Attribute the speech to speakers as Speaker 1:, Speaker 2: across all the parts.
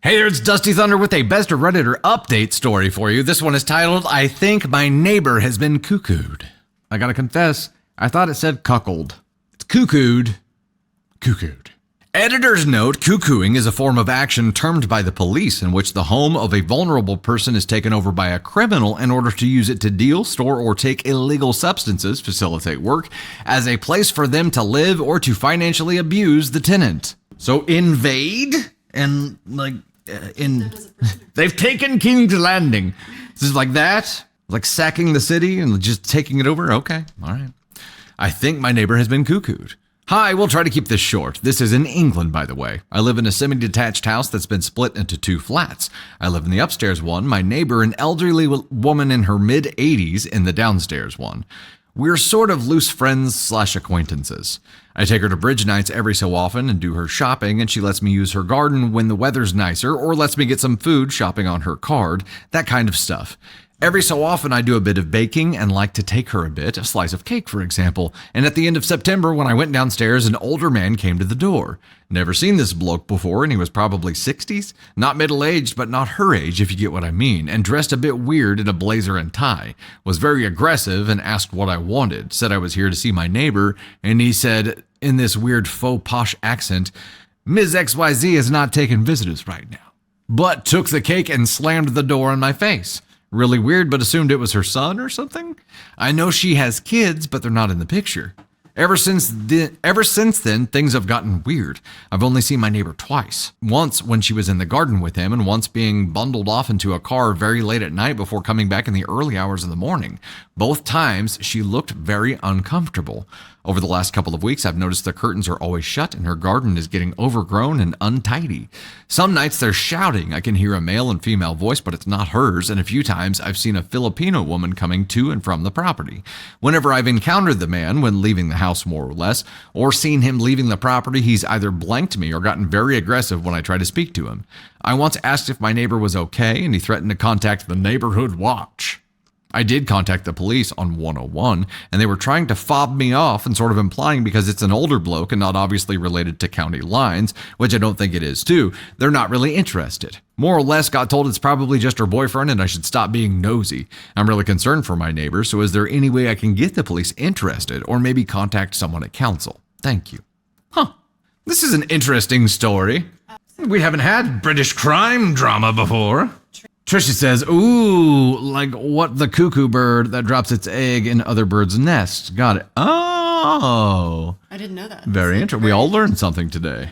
Speaker 1: Hey there, it's Dusty Thunder with a Best of Redditor update story for you. This one is titled, I Think My Neighbor Has Been Cuckooed. I gotta confess, I thought it said cuckold. It's cuckooed. Cuckooed. Editor's note, cuckooing is a form of action termed by the police in which the home of a vulnerable person is taken over by a criminal in order to use it to deal, store, or take illegal substances, facilitate work, as a place for them to live or to financially abuse the tenant. So invade and they've taken King's Landing. This is like that, like sacking the city and just taking it over. Okay, all right. I think my neighbor has been cuckooed. Hi, we'll try to keep this short. This is in England, by the way. I live in a semi-detached house that's been split into 2 flats. I live in the upstairs one. My neighbor, an elderly woman in her mid-80s, in the downstairs one. We're sort of loose friends/acquaintances. I take her to bridge nights every so often and do her shopping, and she lets me use her garden when the weather's nicer or lets me get some food shopping on her card, that kind of stuff. Every so often I do a bit of baking and like to take her a bit, a slice of cake for example, and at the end of September when I went downstairs an older man came to the door. Never seen this bloke before and he was probably 60s, not middle-aged but not her age if you get what I mean, and dressed a bit weird in a blazer and tie, was very aggressive and asked what I wanted, said I was here to see my neighbor, and he said in this weird faux posh accent, Ms. XYZ is not taking visitors right now, but took the cake and slammed the door in my face. Really weird, but assumed it was her son or something? I know she has kids, but they're not in the picture. Ever since then, things have gotten weird. I've only seen my neighbor twice. Once when she was in the garden with him, and once being bundled off into a car very late at night before coming back in the early hours of the morning. Both times, she looked very uncomfortable. Over the last couple of weeks, I've noticed the curtains are always shut and her garden is getting overgrown and untidy. Some nights they're shouting. I can hear a male and female voice, but it's not hers, and a few times I've seen a Filipino woman coming to and from the property. Whenever I've encountered the man when leaving the house more or less, or seen him leaving the property, he's either blanked me or gotten very aggressive when I try to speak to him. I once asked if my neighbor was okay, and he threatened to contact the neighborhood watch. I did contact the police on 101, and they were trying to fob me off and sort of implying because it's an older bloke and not obviously related to county lines, which I don't think it is too, they're not really interested. More or less got told it's probably just her boyfriend and I should stop being nosy. I'm really concerned for my neighbor, so is there any way I can get the police interested or maybe contact someone at council? Thank you. This is an interesting story. We haven't had British crime drama before. Trisha says, ooh, like what the cuckoo bird that drops its egg in other birds' nests. Got it. Oh.
Speaker 2: I didn't know that.
Speaker 1: Very interesting. We all learned something today.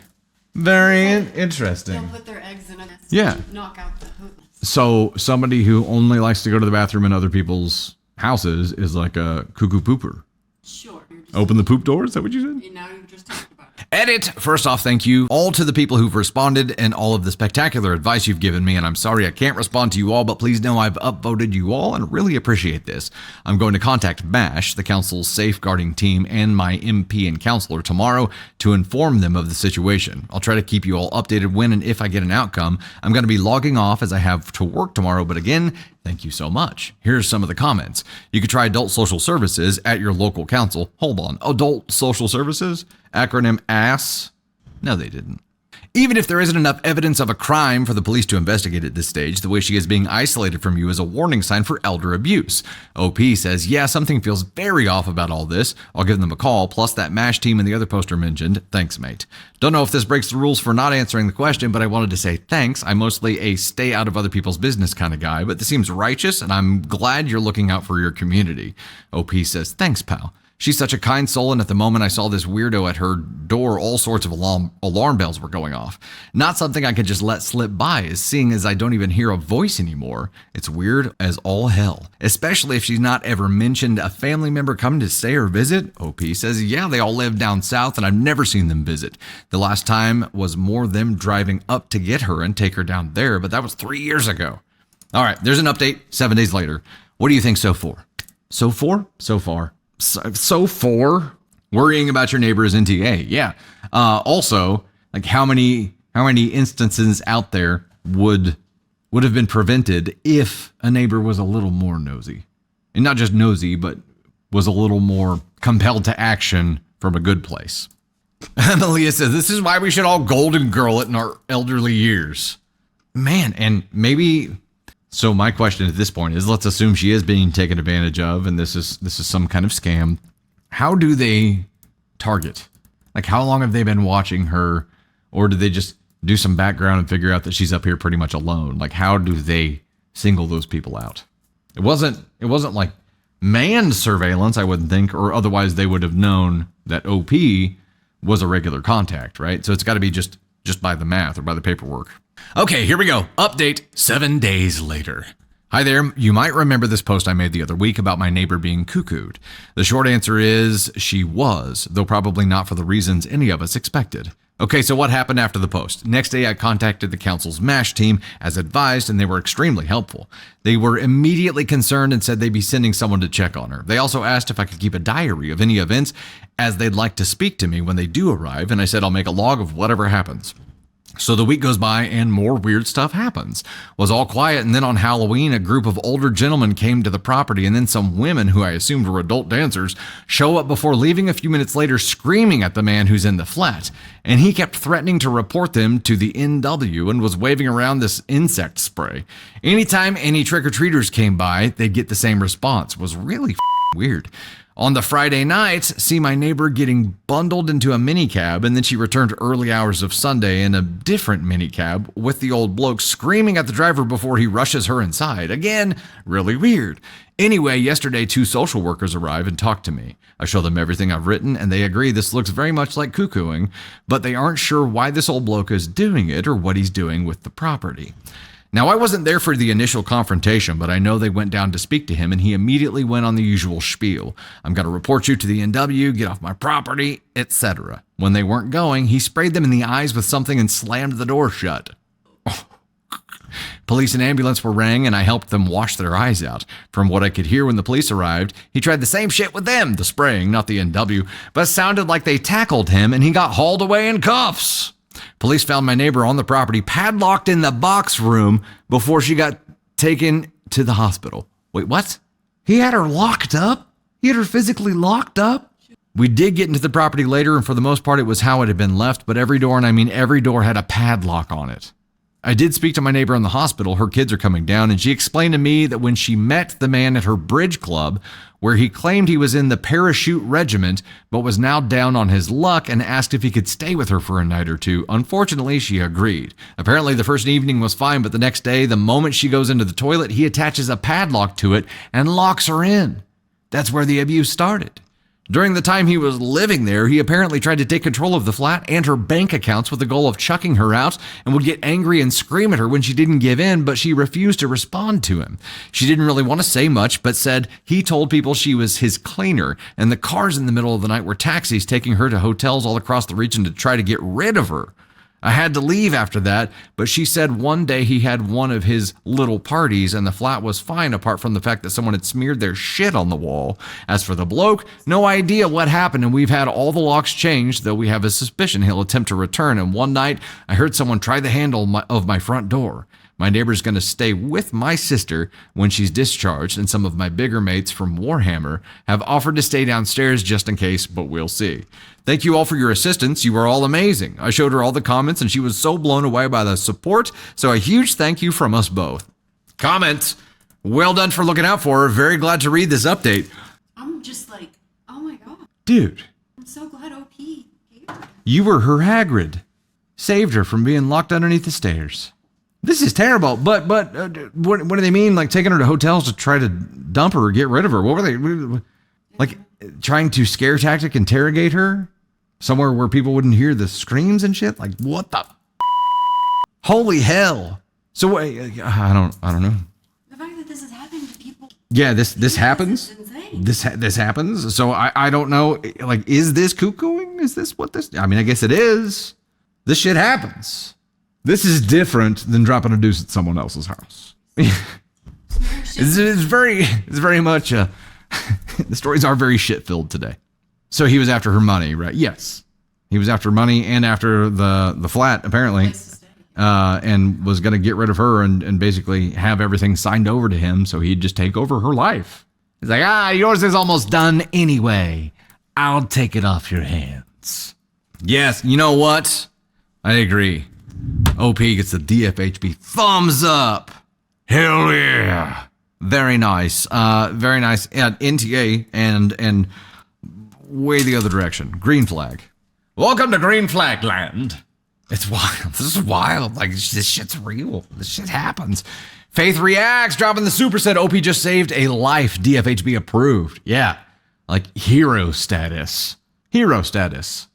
Speaker 1: Very interesting.
Speaker 2: They'll put their eggs in a nest
Speaker 1: yeah.
Speaker 2: to knock out the hoot.
Speaker 1: So somebody who only likes to go to the bathroom in other people's houses is like a cuckoo pooper.
Speaker 2: Sure.
Speaker 1: Open the poop door? Is that what you said?
Speaker 2: Now you just talked about it.
Speaker 1: Edit. First off, thank you all to the people who've responded and all of the spectacular advice you've given me. And I'm sorry I can't respond to you all, but please know I've upvoted you all and really appreciate this. I'm going to contact MASH, the council's safeguarding team, and my MP and councilor tomorrow to inform them of the situation. I'll try to keep you all updated when and if I get an outcome. I'm going to be logging off as I have to work tomorrow, but again, thank you so much. Here's some of the comments. You could try adult social services at your local council. Hold on. Adult social services? Acronym ASS? No, they didn't. Even if there isn't enough evidence of a crime for the police to investigate at this stage, the way she is being isolated from you is a warning sign for elder abuse. OP says, yeah, something feels very off about all this. I'll give them a call, plus that MASH team and the other poster mentioned. Thanks, mate. Don't know if this breaks the rules for not answering the question, but I wanted to say thanks. I'm mostly a stay out of other people's business kind of guy, but this seems righteous, and I'm glad you're looking out for your community. OP says, thanks, pal. She's such a kind soul, and at the moment I saw this weirdo at her door, all sorts of alarm bells were going off. Not something I could just let slip by, seeing as I don't even hear a voice anymore. It's weird as all hell, especially if she's not ever mentioned a family member coming to stay or visit. OP says, yeah, they all live down south, and I've never seen them visit. The last time was more them driving up to get her and take her down there, but that was 3 years ago. All right, there's an update 7 days later. What do you think so far? So far? So for worrying about your neighbor is NTA. Yeah. Also, like how many instances out there would have been prevented if a neighbor was a little more nosy, and not just nosy, but was a little more compelled to action from a good place. Malia says, this is why we should all golden girl it in our elderly years. Man, and maybe... So my question at this point is, let's assume she is being taken advantage of, and this is some kind of scam. How do they target? Like, how long have they been watching her, or do they just do some background and figure out that she's up here pretty much alone? Like, how do they single those people out? It wasn't like manned surveillance, I wouldn't think, or otherwise they would have known that OP was a regular contact, right? So it's got to be just by the math or by the paperwork. Okay, here we go. Update 7 days later. Hi there. You might remember this post I made the other week about my neighbor being cuckooed. The short answer is she was, though probably not for the reasons any of us expected. Okay, so what happened after the post? Next day, I contacted the council's MASH team as advised, and they were extremely helpful. They were immediately concerned and said they'd be sending someone to check on her. They also asked if I could keep a diary of any events, as they'd like to speak to me when they do arrive, and I said I'll make a log of whatever happens. So the week goes by and more weird stuff happens. Was all quiet, and then on Halloween, a group of older gentlemen came to the property, and then some women, who I assumed were adult dancers, show up before leaving a few minutes later screaming at the man who's in the flat. And he kept threatening to report them to the NW and was waving around this insect spray. Anytime any trick-or-treaters came by, they'd get the same response. It was really weird. On the Friday night, see my neighbor getting bundled into a minicab, and then she returned early hours of Sunday in a different minicab with the old bloke screaming at the driver before he rushes her inside. Again, really weird. Anyway, yesterday 2 social workers arrive and talk to me. I show them everything I've written, and they agree this looks very much like cuckooing, but they aren't sure why this old bloke is doing it or what he's doing with the property. Now, I wasn't there for the initial confrontation, but I know they went down to speak to him, and he immediately went on the usual spiel. I'm going to report you to the NW, get off my property, etc. When they weren't going, he sprayed them in the eyes with something and slammed the door shut. Police and ambulance were rang, and I helped them wash their eyes out. From what I could hear when the police arrived, he tried the same shit with them, the spraying, not the NW, but it sounded like they tackled him, and he got hauled away in cuffs. Police found my neighbor on the property, padlocked in the box room before she got taken to the hospital. Wait, what? He had her locked up? He had her physically locked up? We did get into the property later, and for the most part, it was how it had been left, but every door, and I mean every door, had a padlock on it. I did speak to my neighbor in the hospital. Her kids are coming down, and she explained to me that when she met the man at her bridge club, where he claimed he was in the parachute regiment, but was now down on his luck, and asked if he could stay with her for a night or two. Unfortunately, she agreed. Apparently, the first evening was fine, but the next day, the moment she goes into the toilet, he attaches a padlock to it and locks her in. That's where the abuse started. During the time he was living there, he apparently tried to take control of the flat and her bank accounts with the goal of chucking her out, and would get angry and scream at her when she didn't give in, but she refused to respond to him. She didn't really want to say much, but said he told people she was his cleaner, and the cars in the middle of the night were taxis taking her to hotels all across the region to try to get rid of her. I had to leave after that, but she said one day he had one of his little parties and the flat was fine apart from the fact that someone had smeared their shit on the wall. As for the bloke, no idea what happened, and we've had all the locks changed, though we have a suspicion he'll attempt to return. And one night, I heard someone try the handle of my front door. My neighbor's going to stay with my sister when she's discharged, and some of my bigger mates from Warhammer have offered to stay downstairs just in case, but we'll see. Thank you all for your assistance. You are all amazing. I showed her all the comments, and she was so blown away by the support, so a huge thank you from us both. Comments. Well done for looking out for her. Very glad to read this update.
Speaker 2: I'm just like, oh my god.
Speaker 1: Dude,
Speaker 2: I'm so glad OP gave her.
Speaker 1: you were her Hagrid. Saved her from being locked underneath the stairs. This is terrible, but what do they mean? Like taking her to hotels to try to dump her or get rid of her? What were they, like trying to scare tactic interrogate her? Somewhere where people wouldn't hear the screams and shit? Like what the holy hell? So I don't know.
Speaker 2: The fact that this is happening to people.
Speaker 1: Yeah, this happens.
Speaker 2: Is insane.
Speaker 1: This happens. So I don't know. Like, is this cuckooing? Is this what this? I mean, I guess it is. This shit happens. This is different than dropping a deuce at someone else's house. It's very much, the stories are very shit-filled today. So he was after her money, right? Yes. He was after money and after the flat, apparently, and was going to get rid of her and basically have everything signed over to him so he'd just take over her life. He's like, yours is almost done anyway. I'll take it off your hands. Yes, you know what? I agree. OP gets the DFHB thumbs up. Hell yeah. Very nice. Very nice. And NTA and way the other direction. Green flag. Welcome to Green Flag Land. It's wild. This is wild. Like, this shit's real. This shit happens. Faith reacts, dropping the superset. OP just saved a life. DFHB approved. Yeah. Like hero status. Hero status.